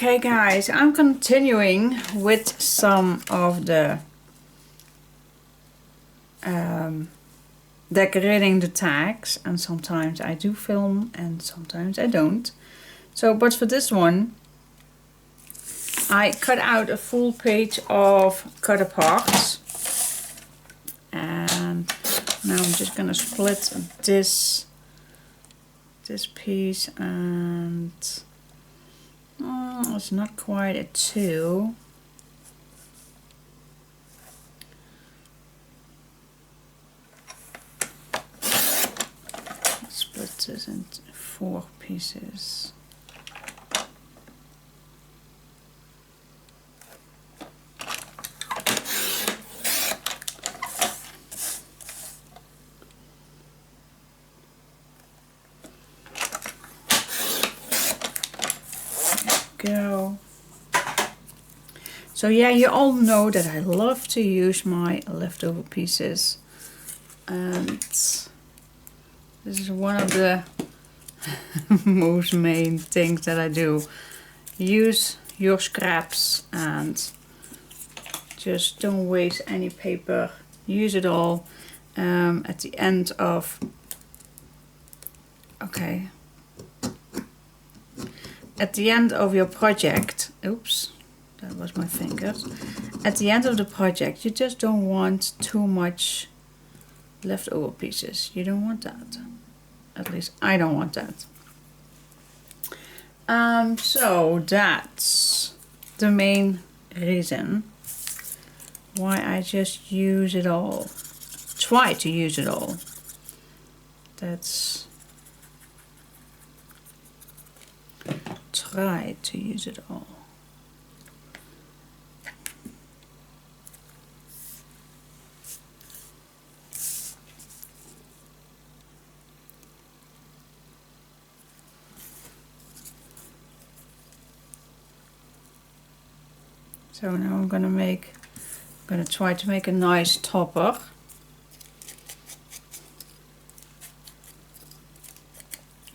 Okay guys, I'm continuing with some of the decorating the tags, and sometimes I do film and sometimes I don't. So, but for this one I cut out a full page of cutter parts, and now I'm just gonna split this piece, and it's not quite a 2. Let's split this into 4 pieces. Go. So yeah, you all know that I love to use my leftover pieces, and this is one of the most main things that I do. Use your scraps and just don't waste any paper. Use it all at the end of at the end of your project. Oops, that was my fingers. At the end of the project, you just don't want too much leftover pieces. You don't want that. At least I don't want that. So that's the main reason why I just use it all. Try to use it all. Try to use it all. So now I'm gonna try to make a nice topper.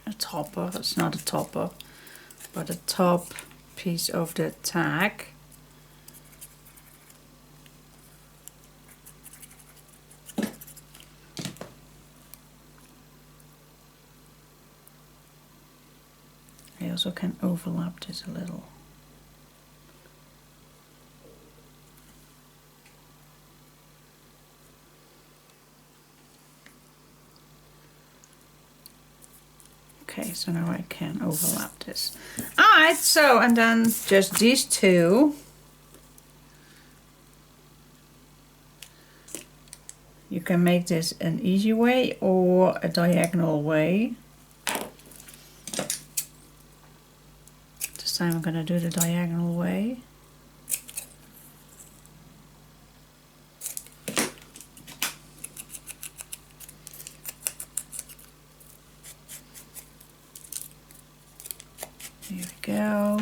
A topper, it's not a topper, but the top piece of the tag. I also can overlap this a little. Okay, so now I can overlap this. Alright, so, and then just these 2. You can make this an easy way or a diagonal way. This time I'm gonna do the diagonal way. Here we go.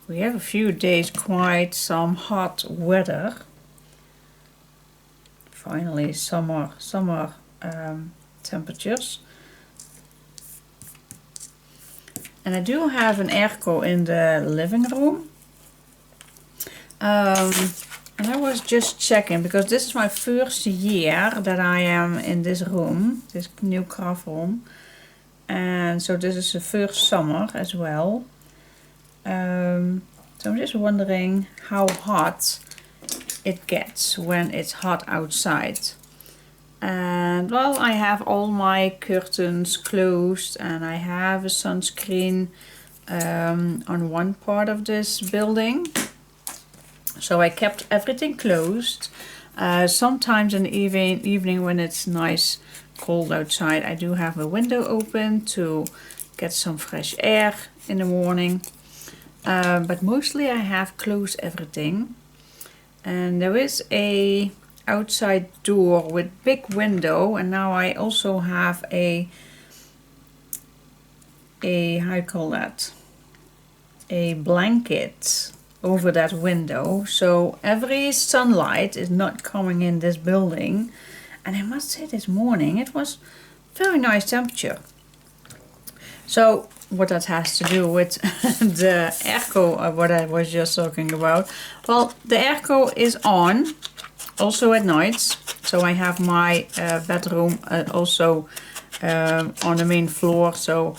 We have a few days quite some hot weather. Finally summer temperatures. And I do have an airco in the living room. And I was just checking, because this is my first year that I am in this room, this new craft room. And so this is the first summer as well. So I'm just wondering how hot it gets when it's hot outside. And well, I have all my curtains closed, and I have a sunscreen on one part of this building. So I kept everything closed. Sometimes in the evening when it's nice cold outside, I do have a window open to get some fresh air in the morning. But mostly I have closed everything. And there is a outside door with big window, and now I also have a how you call that? A blanket over that window, so every sunlight is not coming in this building. And I must say, this morning it was very nice temperature. So what that has to do with the airco, what I was just talking about. Well, the airco is on also at nights. So I have my bedroom also on the main floor, so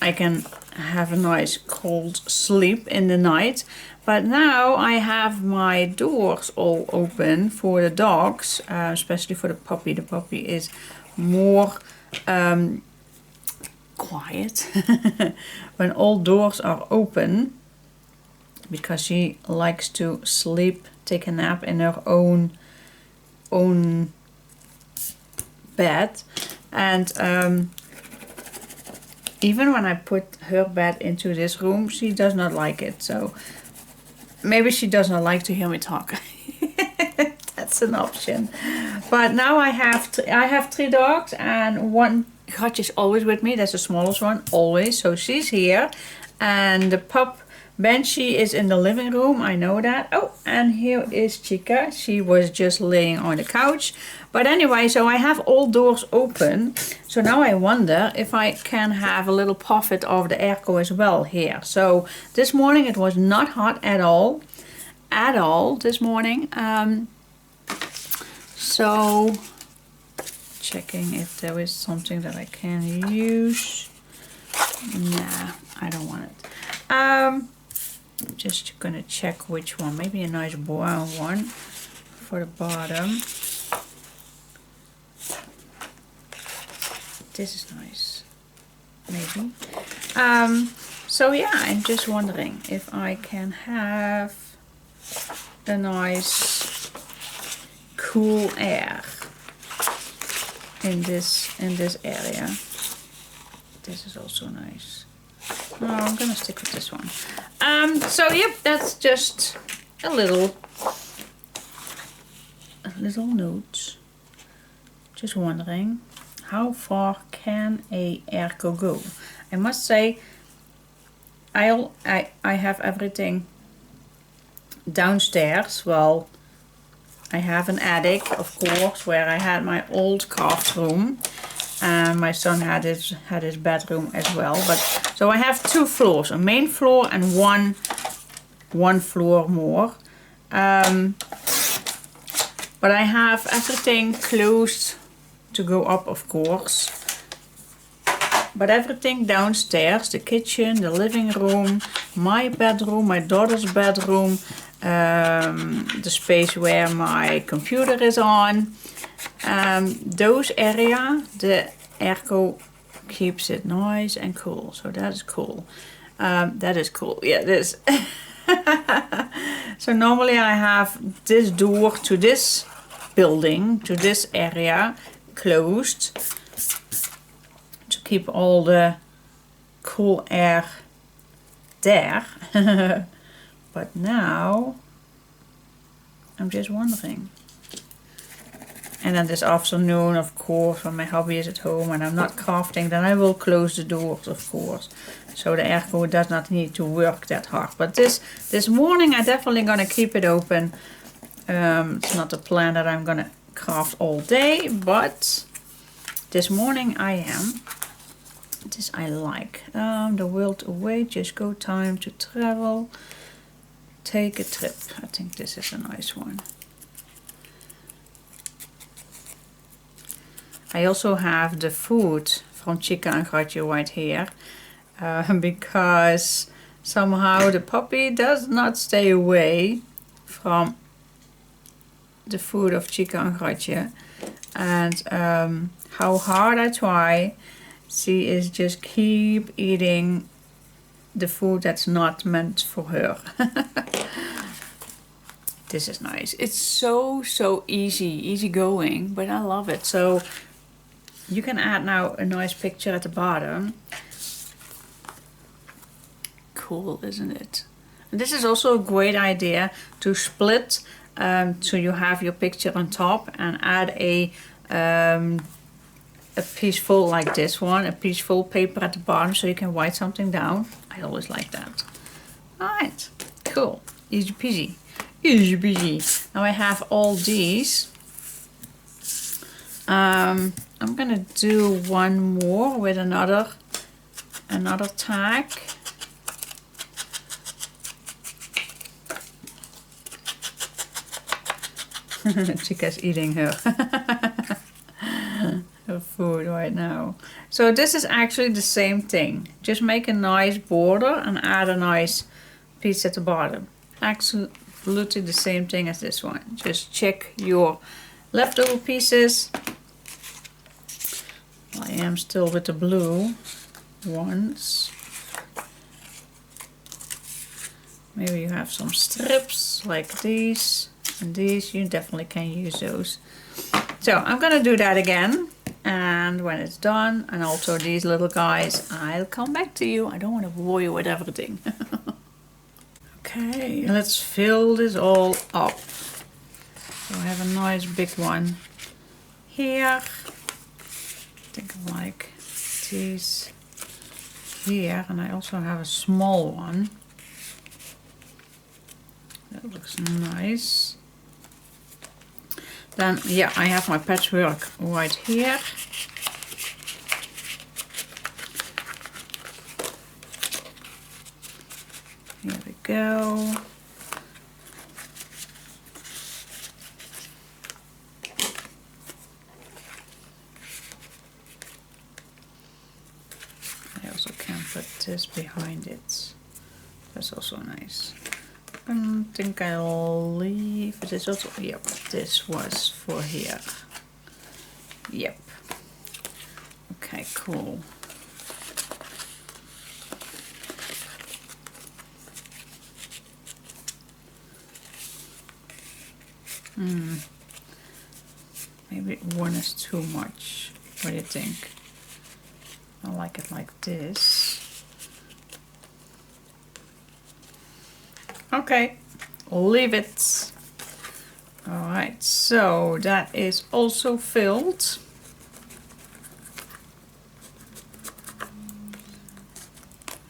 I can have a nice cold sleep in the night. But now I have my doors all open for the dogs, especially for the puppy. The puppy is more quiet when all doors are open, because she likes to sleep, take a nap in her own bed. And even when I put her bed into this room, she does not like it. So maybe she does not like to hear me talk. That's an option. But now I have 3 dogs, and one Gotcha is always with me. That's the smallest one, always. So she's here. And the pup Banshee is in the living room. I know that. Oh, and here is Chica. She was just laying on the couch. But anyway, so I have all doors open. So now I wonder if I can have a little puffet of the airco as well here. So this morning it was not hot at all. This morning. So checking if there is something that I can use. Nah, I don't want it. I'm just gonna check which one. Maybe a nice brown one for the bottom. This is nice. Maybe. So yeah, I'm just wondering if I can have a nice cool air in this area. This is also nice. No, I'm gonna stick with this one. So yep, that's just a little note. Just wondering, how far can a airco go? I must say, I have everything downstairs. Well, I have an attic, of course, where I had my old craft room. My son had his bedroom as well. But so I have 2 floors, a main floor and one floor more. But I have everything closed to go up, of course. But everything downstairs, the kitchen, the living room, my bedroom, my daughter's bedroom, the space where my computer is on, those area, the airco keeps it nice and cool. So that is cool. That is cool. Yeah, it is. So normally I have this door to this building, to this area, closed to keep all the cool air there. But now I'm just wondering. And then this afternoon, of course, when my hubby is at home and I'm not crafting, then I will close the doors, of course. So the airco does not need to work that hard. But this morning I'm definitely gonna keep it open. It's not a plan that I'm gonna craft all day, but this morning I am. This I like. The world away, just go time to travel. Take a trip. I think this is a nice one. I also have the food from Chica and Gratje right here. Because somehow the puppy does not stay away from the food of Chica and Gratje. And how hard I try, she is just keep eating the food that's not meant for her. This is nice. It's so easy going, but I love it. So you can add now a nice picture at the bottom. Cool, isn't it? And this is also a great idea to split, so you have your picture on top and add a piece full like this one, a piece full paper at the bottom, so you can write something down. I always like that. Alright, cool, easy peasy, easy peasy. Now I have all these. I'm gonna do one more with another another tag. Chica's eating her her food right now. So this is actually the same thing. Just make a nice border and add a nice piece at the bottom. Absolutely the same thing as this one. Just check your leftover pieces. I am still with the blue ones. Maybe you have some strips like these and these. You definitely can use those. So I'm gonna do that again, and when it's done, and also these little guys, I'll come back to you. I don't want to bore you with everything. Okay, let's fill this all up. So I have a nice big one here. I think I like these here, and I also have a small one. That looks nice. Then, yeah, I have my patchwork right here. Here we go. I also can put this behind it. That's also nice. I think I'll leave this also. Yep, this was for here. Yep. Okay, cool. Maybe one is too much. What do you think? I like it like this. Okay, leave it. Alright, so that is also filled.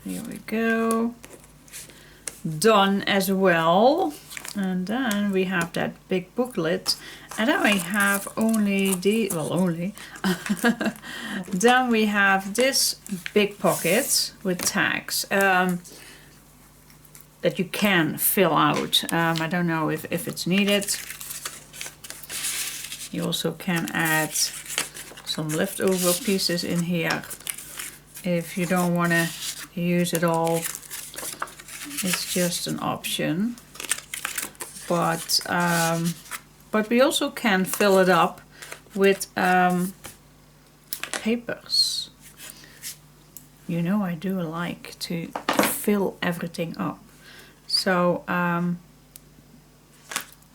Here we go. Done as well. And then we have that big booklet. And then we have only the, well, only. Then we have this big pocket with tags. That you can fill out. I don't know if it's needed. You also can add some leftover pieces in here. If you don't want to use it all, it's just an option. But we also can fill it up with papers. You know I do like to fill everything up. So,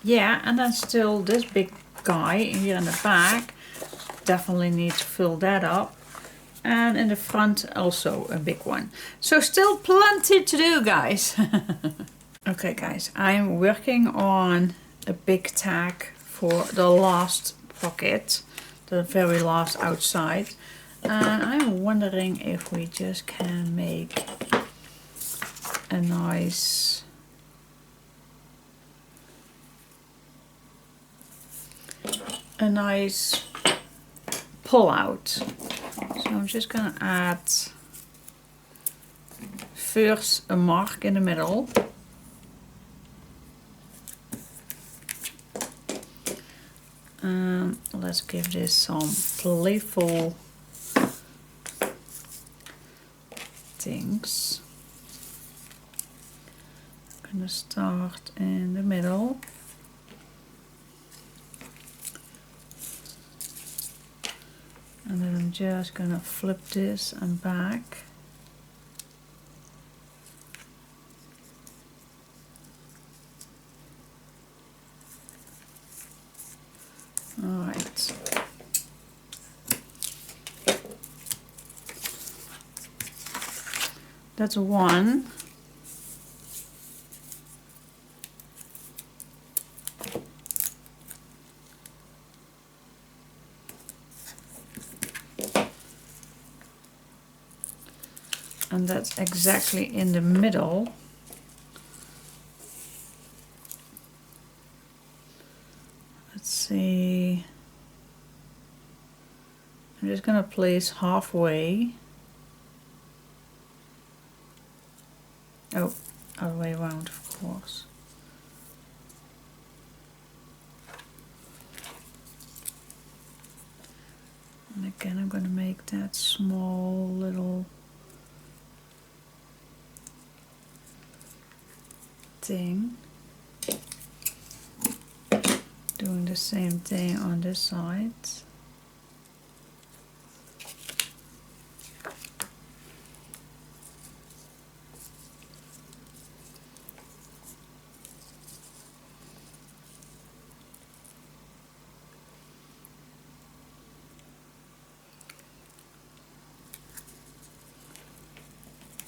yeah, and then still this big guy here in the back, definitely need to fill that up. And in the front also a big one. So still plenty to do, guys. Okay, guys, I'm working on a big tag for the last pocket, the very last outside. And I'm wondering if we just can make a nice pull out. So I'm just gonna add first a mark in the middle. Let's give this some playful things. I'm gonna start in the middle. And then I'm just gonna flip this and back. Alright. That's one. And that's exactly in the middle. Let's see. I'm just gonna place halfway. Oh, other way around, of course. And again, I'm going to make that small little thing. Doing the same thing on this side.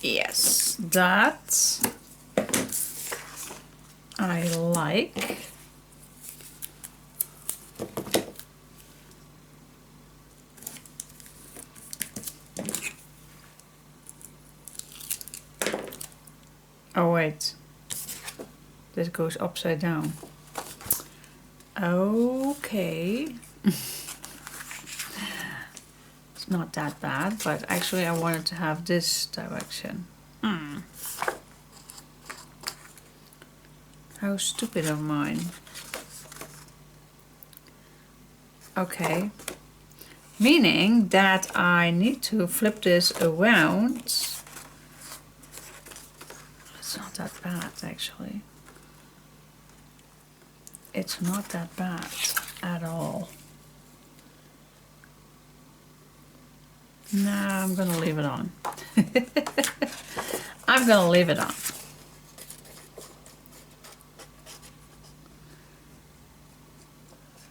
Yes, that I like. Oh wait, this goes upside down. Okay. It's not that bad, but actually I wanted to have this direction. How stupid of mine. Okay. Meaning that I need to flip this around. It's not that bad actually. It's not that bad at all. Nah, I'm gonna leave it on. I'm gonna leave it on.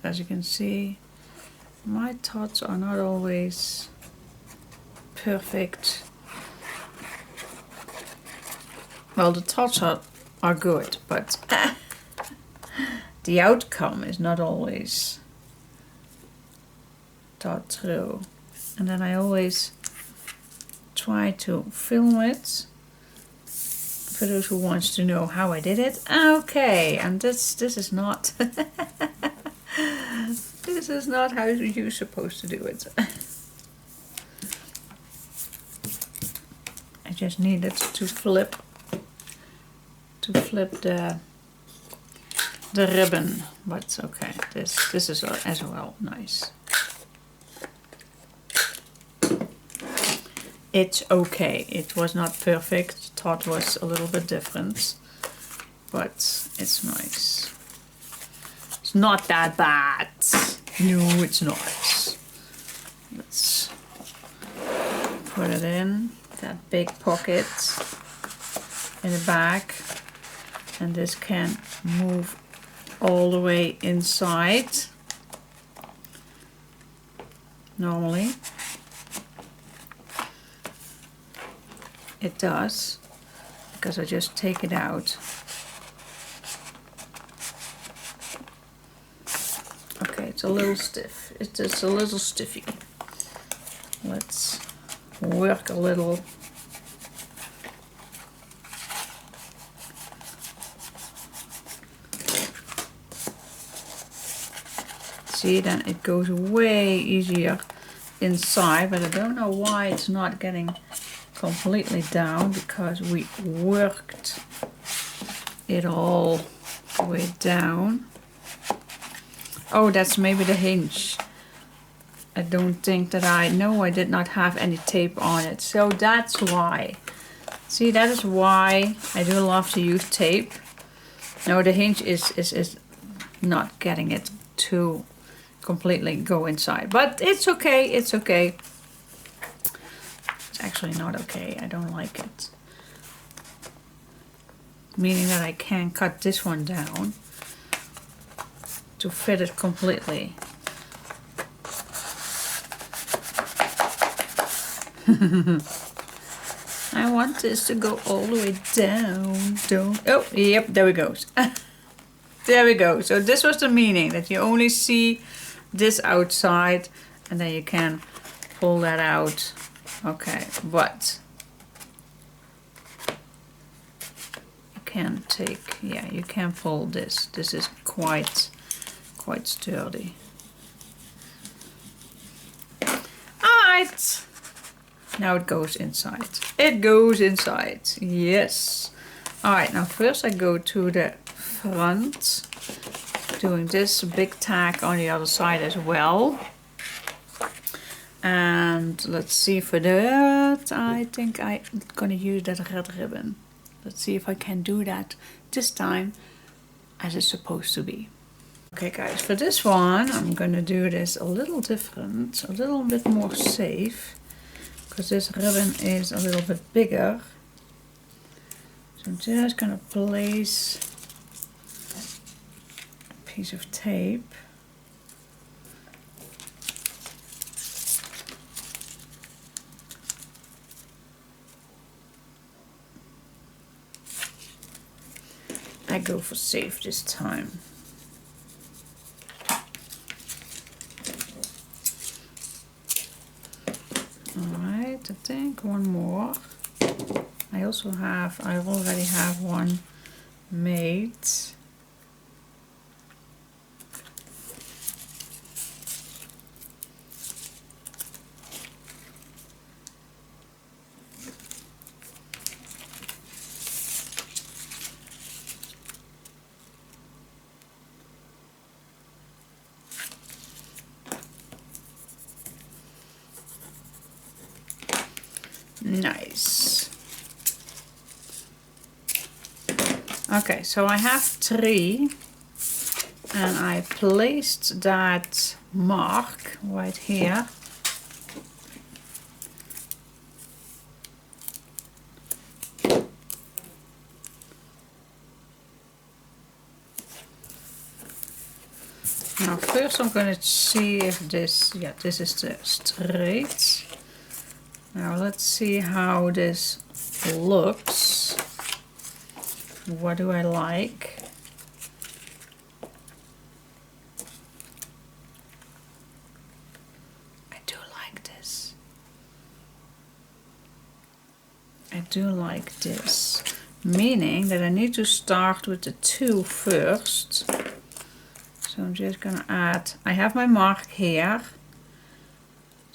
As you can see, my thoughts are not always perfect. Well, the thoughts are good, but the outcome is not always thought through. And then I always try to film it for those who wants to know how I did it. Okay, and this is not this is not how you're supposed to do it. I just needed to flip the ribbon, but okay, this is as well nice. It's okay. It was not perfect. Thought was a little bit different, but it's nice. It's not that bad. No, it's not. Let's put it in that big pocket in the back, and this can move all the way inside normally. It does, because I just take it out. Okay, it's a little stiff. It's just a little stiffy. Let's work a little. See, then it goes way easier inside, but I don't know why it's not getting completely down, because we worked it all the way down. Oh, that's maybe the hinge. I don't think that I did not have any tape on it, so that's why. See, that is why I do love to use tape. No, the hinge is not getting it to completely go inside, but it's okay, it's okay. Actually not okay, I don't like it. Meaning that I can cut this one down to fit it completely. I want this to go all the way down. Oh, yep, there we go. There we go. So this was the meaning, that you only see this outside and then you can pull that out. Okay, but you can take, yeah, you can pull this. This is quite sturdy. Alright, now it goes inside. It goes inside, yes. Alright, now first I go to the front, doing this big tag on the other side as well. And let's see, for that I think I'm gonna use that red ribbon. Let's see if I can do that this time as it's supposed to be. Okay guys, for this one I'm gonna do this a little different, a little bit more safe, because this ribbon is a little bit bigger. So I'm just gonna place a piece of tape. I go for safe this time. Alright, I think one more. I already have one made. Nice. Okay, so I have 3 and I placed that mark right here. Now first I'm going to see if this, yeah, this is the straight. Now let's see how this looks. What do I like? I do like this. I do like this. Meaning that I need to start with the 2 first. So I'm just gonna add, I have my mark here.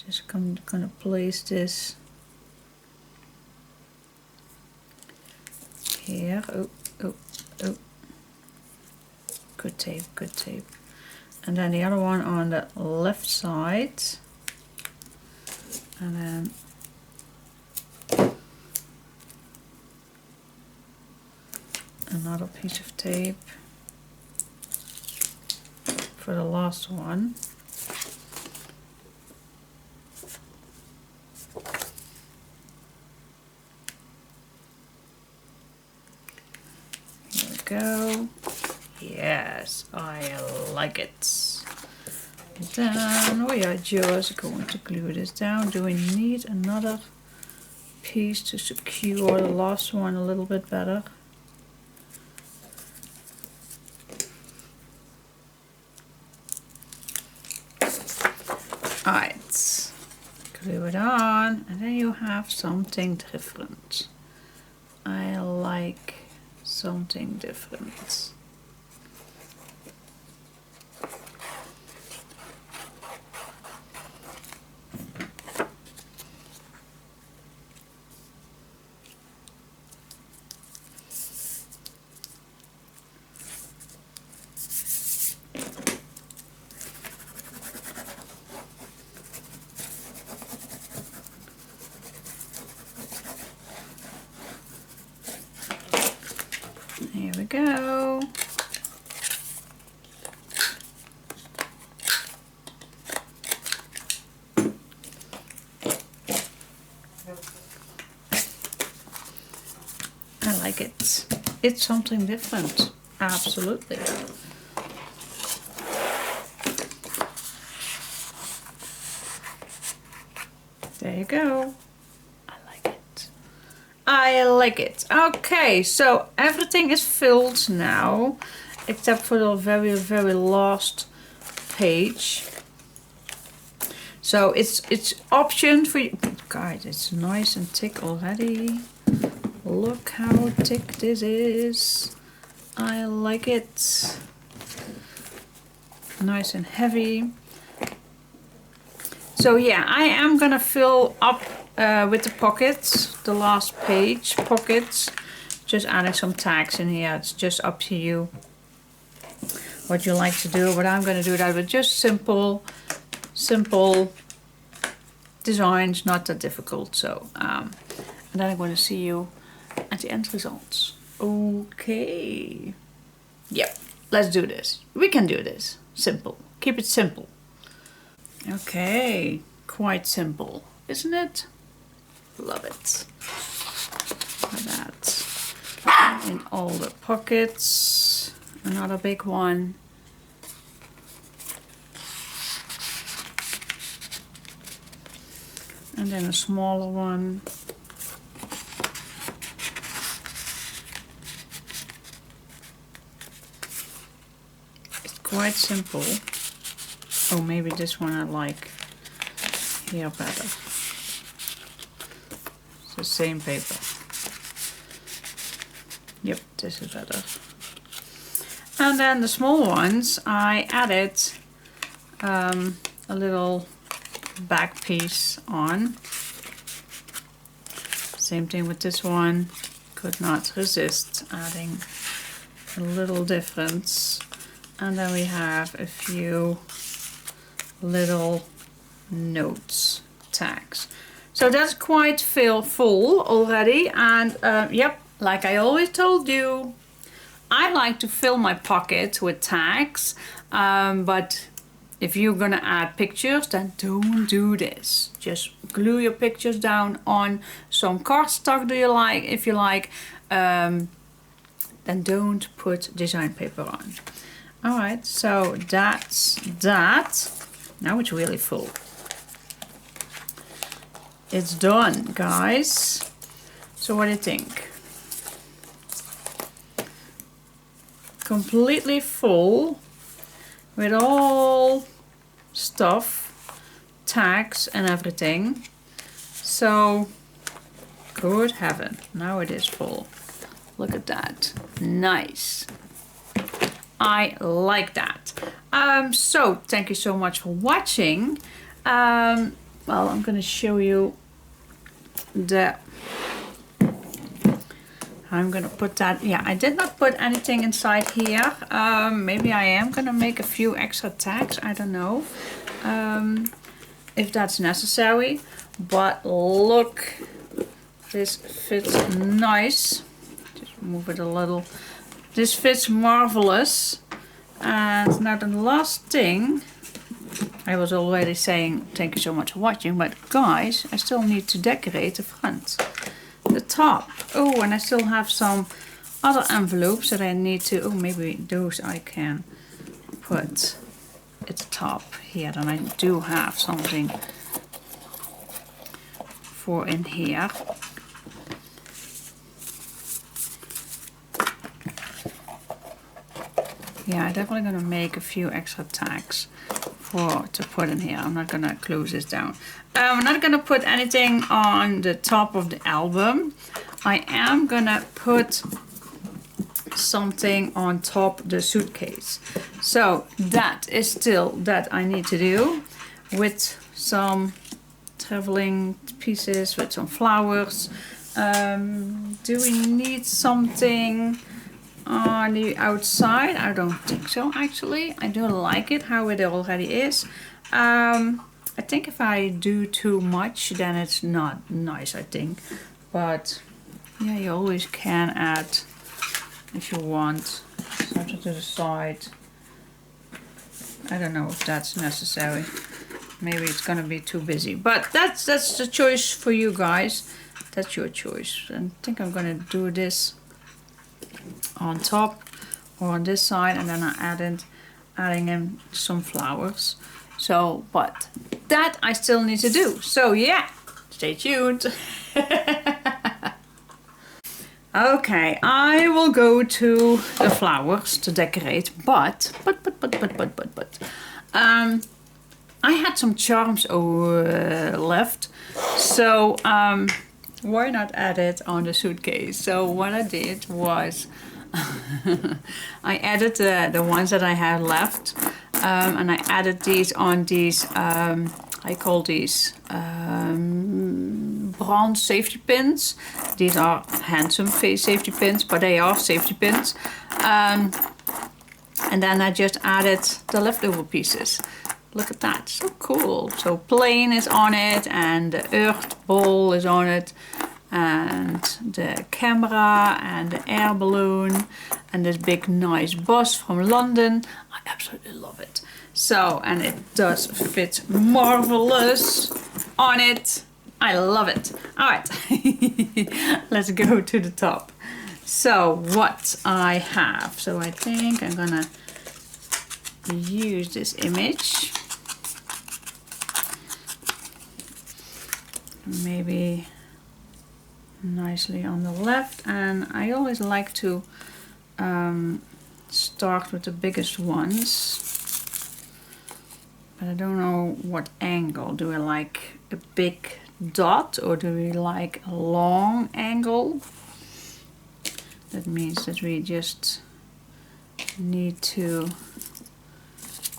Just gonna place this here. Oh. Good tape, good tape. And then the other one on the left side. And then another piece of tape for the last one. Here we go. Yes, I like it. Then we are just going to glue this down. Do we need another piece to secure the last one a little bit better? Alright, glue it on, and then you have something different. I like something different. Here we go. I like it. It's something different. Absolutely. There you go. I like it. Okay, so everything is filled now, except for the very, very last page. So it's option for you. Guys, it's nice and thick already. Look how thick this is. I like it. Nice and heavy. So yeah, I am gonna fill up with the pockets, the last page pockets, just adding some tags in here. It's just up to you what you like to do, but I'm going to do that with just simple designs, not that difficult. So and then I'm going to see you at the end results. Okay, yep, let's do this. We can do this. Simple. Keep it simple. Okay, quite simple, isn't it? Love it. Like that. In all the pockets. Another big one. And then a smaller one. It's quite simple. Oh, maybe this one I like here better. It's the same paper. Yep, this is better. And then the small ones, I added a little back piece on. Same thing with this one. Could not resist adding a little difference. And then we have a few little notes, tags. So that's quite full already. And yep, like I always told you, I like to fill my pocket with tags, but if you're gonna add pictures, then don't do this. Just glue your pictures down on some cardstock. If you like, then don't put design paper on. All right, so that's that. Now it's really full. It's done, guys. So what do you think? Completely full with all stuff, tags and everything. So good heaven, now it is full. Look at that, nice. I like that. So thank you so much for watching. Well, I'm gonna show you the I'm gonna put that, yeah, I did not put anything inside here. Maybe I am gonna make a few extra tags, I don't know if that's necessary, but look, this fits nice. Just move it a little. This fits marvelous. And now the last thing, I was already saying thank you so much for watching, but guys, I still need to decorate the front. The top. Oh, and I still have some other envelopes that I need to, oh, maybe those I can put at the top here. Then I do have something for in here. Yeah, I'm definitely gonna make a few extra tags to put in here. I'm not gonna close this down. I'm not gonna put anything on the top of the album. I am gonna put something on top the suitcase. So that is still that I need to do with some traveling pieces with some flowers. Do we need something on the outside? I don't think so, actually. I do like it how it already is. I think if I do too much, then it's not nice, I think. But yeah, you always can add if you want something to the side. I don't know if that's necessary. Maybe it's gonna be too busy, but that's the choice for you guys. That's your choice. And I think I'm gonna do this on top or on this side, and then I adding in some flowers. So, but that I still need to do. So yeah, stay tuned. Okay, I will go to the flowers to decorate, but I had some charms left, so why not add it on the suitcase? So what I did was I added the ones that I had left, and I added these on these, I call these bronze safety pins. These are handsome safety pins, but they are safety pins. And then I just added the leftover pieces. Look at that, so cool. So plane is on it, and the earth ball is on it, and the camera, and the air balloon, and this big nice bus from London. I absolutely love it. So, and it does fit marvelous on it. I love it. All right, let's go to the top. So what I have, so I think I'm gonna use this image. Maybe nicely on the left, and I always like to start with the biggest ones, but I don't know what angle. Do I like a big dot, or do we like a long angle? That means that we just need to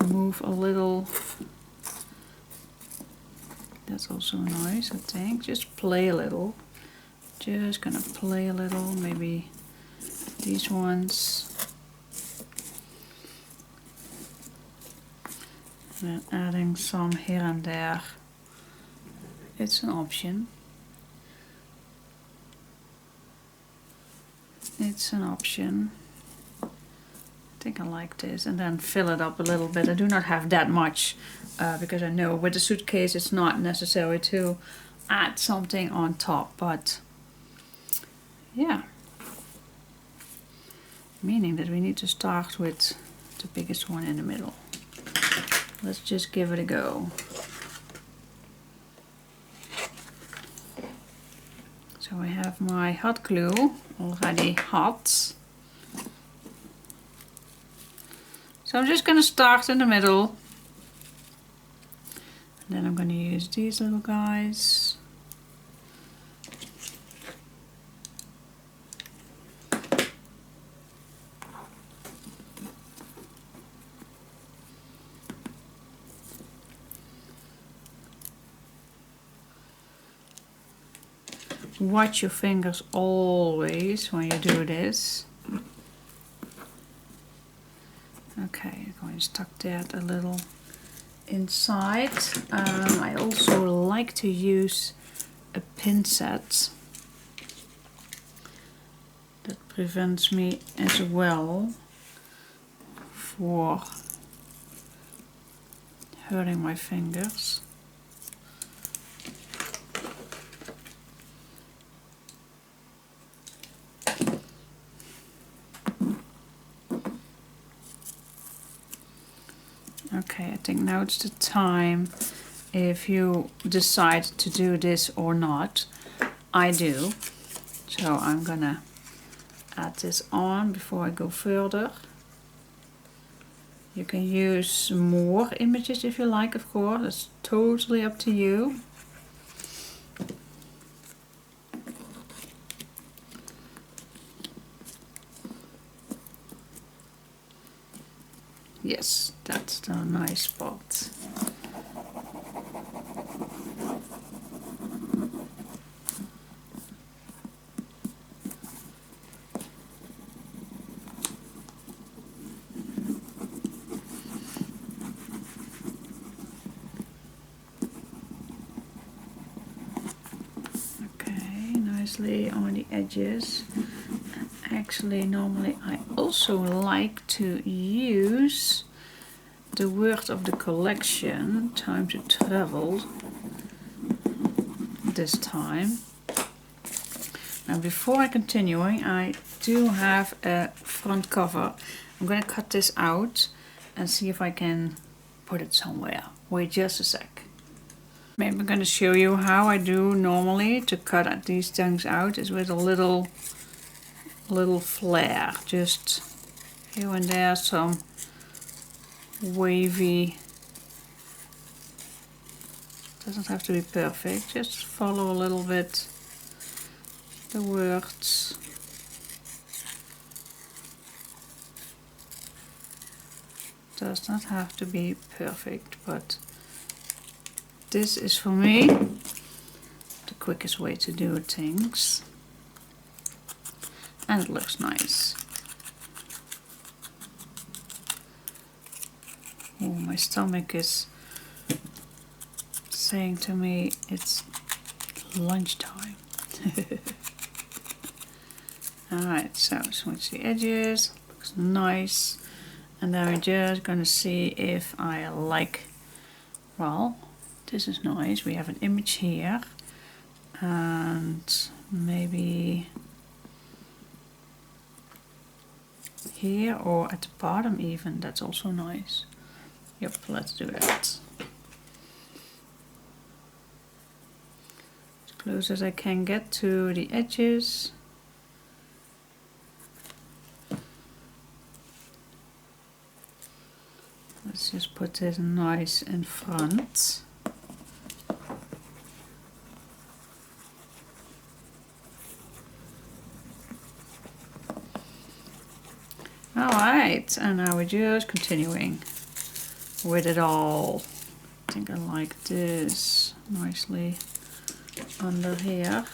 move a little. That's also nice, I think. Just play a little. Just gonna play a little, maybe these ones. And then adding some here and there. It's an option. It's an option. I think I like this, and then fill it up a little bit. I do not have that much because I know with the suitcase it's not necessary to add something on top, but yeah, meaning that we need to start with the biggest one in the middle. Let's just give it a go. So I have my hot glue already hot. So I'm just going to start in the middle. And then I'm going to use these little guys. Watch your fingers always when you do this. Okay, I'm going to tuck that a little inside. I also like to use a pin set. That prevents me as well for hurting my fingers. Okay, I think now it's the time, if you decide to do this or not. I do. So I'm gonna add this on before I go further. You can use more images if you like, of course. It's totally up to you. Yes, that's the nice spot. Okay, nicely on the edges. Actually, normally I also like to use the word of the collection, time to travel, this time. Now before I continuing, I do have a front cover. I'm going to cut this out and see if I can put it somewhere. Wait just a sec. Maybe I'm going to show you how I do normally to cut these things out, is with a little flare, just here and there, some wavy. Doesn't have to be perfect, just follow a little bit the words. Does not have to be perfect, but this is for me the quickest way to do things. And it looks nice. Oh, my stomach is saying to me it's lunchtime. Alright, so switch the edges, looks nice. And then we're just gonna see if I like, well, this is nice. We have an image here. And maybe here or at the bottom even, that's also nice. Yep, let's do that. As close as I can get to the edges. Let's just put this nice in front. Alright, and now we're just continuing with it all. I think I like this nicely under here.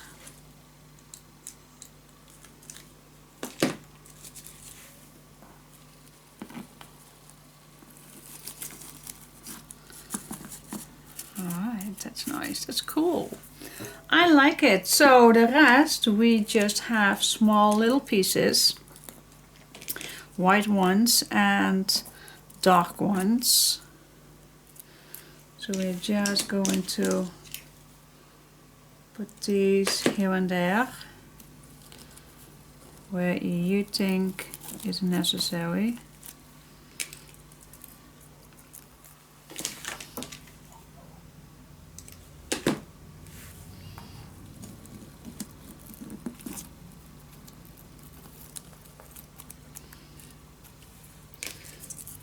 Alright, that's nice, that's cool. I like it. So the rest we just have small little pieces. White ones and dark ones. So we're just going to put these here and there where you think is necessary.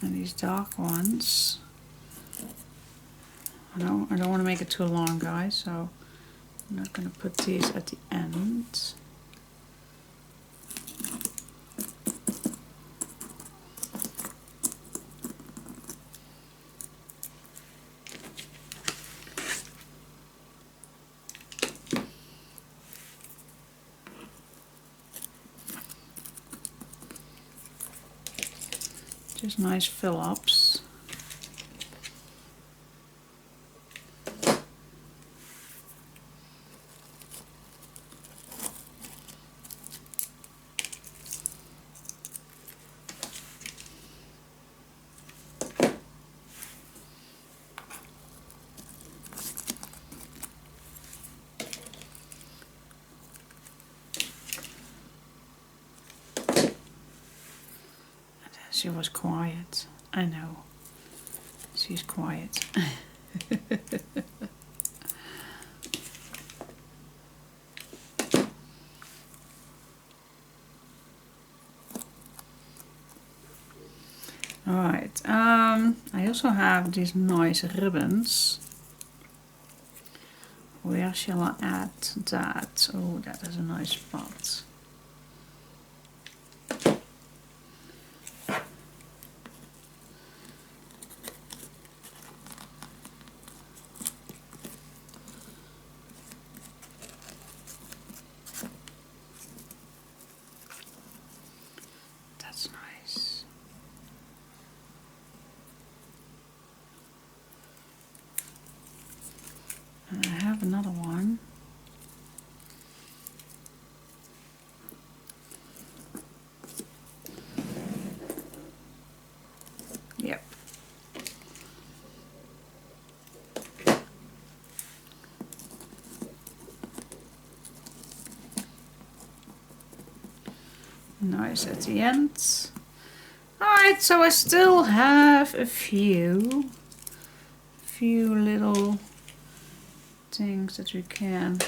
And these dark ones, I don't want to make it too long, guys, so I'm not going to put these at the end. Just nice fill-ups. She was quiet. I know. She's quiet. Alright. I also have these nice ribbons. Where shall I add that? Oh, that is a nice spot. That's nice. And I have another one. Yep. Nice at the end. Alright, so I still have a few little things that we can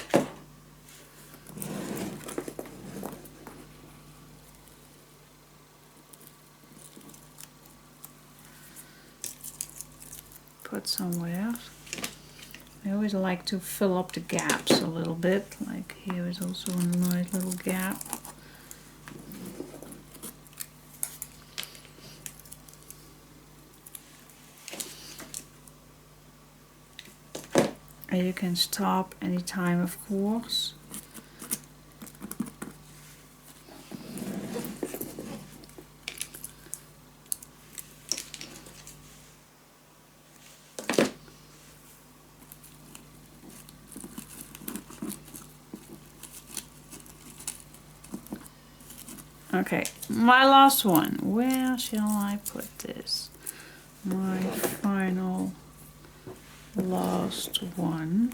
put somewhere. I always like to fill up the gaps a little bit, like here is also a nice little gap. And you can stop anytime, of course. Okay, my last one. Where shall I put this? My final last one.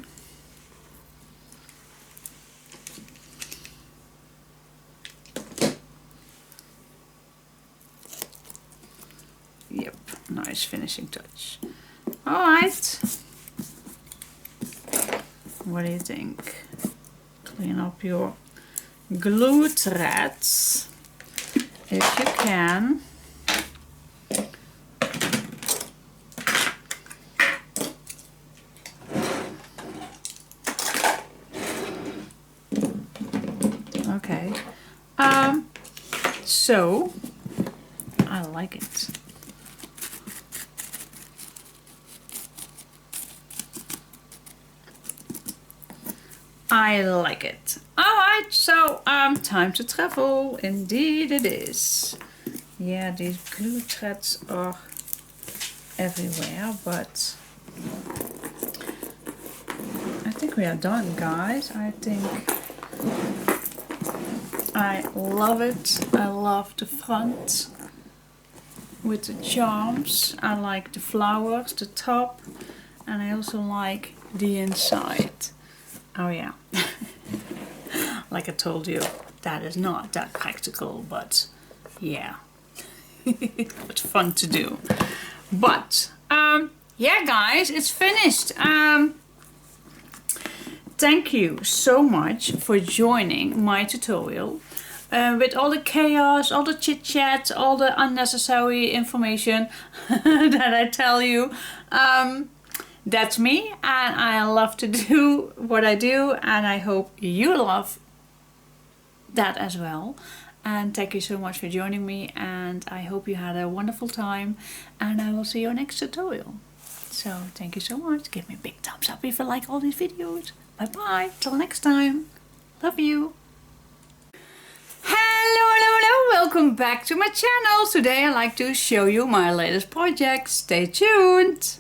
Yep, nice finishing touch. Alright. What do you think? Clean up your glue threads if you can. Okay. So I like it. I like it. Alright, so time to travel. Indeed it is. Yeah, these glue threads are everywhere, but I think we are done, guys. I think I love it. I love the front with the charms. I like the flowers, the top, and I also like the inside. Oh yeah, like I told you, that is not that practical, but yeah, it's fun to do. But yeah, guys, it's finished. Thank you so much for joining my tutorial. With all the chaos, all the chit chat, all the unnecessary information that I tell you. That's me, and I love to do what I do, and I hope you love that as well. And thank you so much for joining me, and I hope you had a wonderful time, and I will see you next tutorial. So thank you so much. Give me a big thumbs up if you like all these videos. Bye bye, till next time. Love you. Hello, welcome back to my channel. Today I like to show you my latest project. Stay tuned.